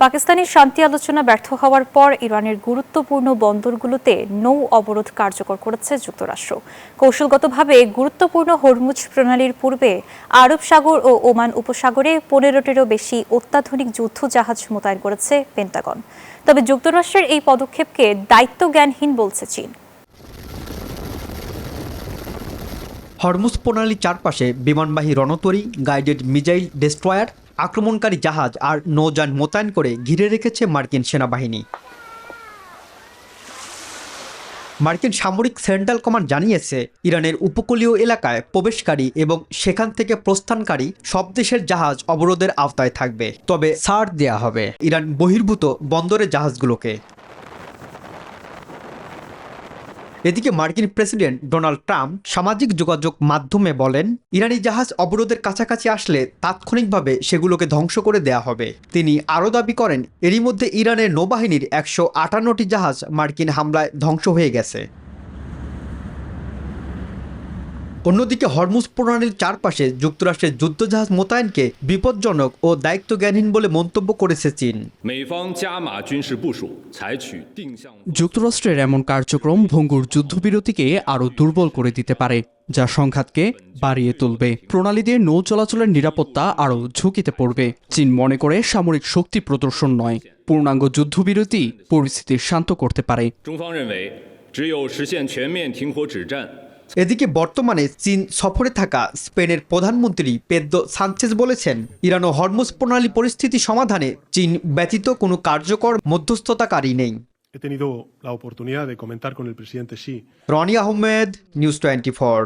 পাকিস্তানি শান্তি আলোচনা ব্যর্থ হওয়ার পর ইরানের গুরুত্বপূর্ণ বন্দরগুলোতে নৌ অবরোধ কার্যকর করেছে যুক্তরাষ্ট্র। কৌশলগতভাবে গুরুত্বপূর্ণ হরমুজ প্রণালীর পূর্বে আরব সাগর ও ওমান উপসাগরে 15টিরও বেশি অত্যাধুনিক যুদ্ধ জাহাজ মোতায়েন করেছে পেন্টাগন। তবে যুক্তরাষ্ট্রের এই পদক্ষেপকে দায়িত্বজ্ঞানহীন বলছে চীন। হরমুজ প্রণালীর চারপাশে বিমানবাহী রণতরী, গাইডেড মিসাইল ডেস্ট্রয়ার, আক্রমণকারী জাহাজ আর নৌযান মোতায়েন করে ঘিরে রেখেছে মার্কিন সেনাবাহিনী। মার্কিন সামরিক সেন্ট্রাল কমান্ড জানিয়েছে, ইরানের উপকূলীয় এলাকায় প্রবেশকারী এবং সেখান থেকে প্রস্থানকারী সব দেশের জাহাজ অবরোধের আওতায় থাকবে, তবে ছাড় দেয়া হবে ইরান বহির্ভূত বন্দরের জাহাজগুলোকে। এদিকে মার্কিন প্রেসিডেন্ট ডোনাল্ড ট্রাম্প সামাজিক যোগাযোগ মাধ্যমে বলেন, ইরানি জাহাজ অবরোধের কাছাকাছি আসলে তাৎক্ষণিকভাবে সেগুলোকে ধ্বংস করে দেয়া হবে। তিনি আরও দাবি করেন, এরই মধ্যে ইরানের নৌবাহিনীর 158টি জাহাজ মার্কিন হামলায় ধ্বংস হয়ে গেছে। অন্যদিকে হরমুজ প্রণালীর চারপাশে যুক্তরাষ্ট্রের যুদ্ধজাহাজ মোতায়েনকে বিপজ্জনক ও দায়িত্বজ্ঞানহীন বলে মন্তব্য করেছে চীন। যুক্তরাষ্ট্রের এমন কার্যক্রম ভঙ্গুর যুদ্ধবিরতিকে আরও দুর্বল করে দিতে পারে, যা সংঘাতকে বাড়িয়ে তুলবে। প্রণালী দিয়ে নৌ চলাচলের নিরাপত্তা আরও ঝুঁকিতে পড়বে। চীন মনে করে সামরিক শক্তি প্রদর্শন নয়, পূর্ণাঙ্গ যুদ্ধবিরতি পরিস্থিতি শান্ত করতে পারে। এদিকে বর্তমানে চীন সফরে থাকা স্পেনের প্রধানমন্ত্রী পেদ্রো সানচেজ বলেছেন, ইরান ও হরমুজ প্রণালী পরিস্থিতি সমাধানে চীন ব্যতীত কোনো কার্যকর মধ্যস্থতাকারী নেই। রনি আহমেদ, নিউজ 24।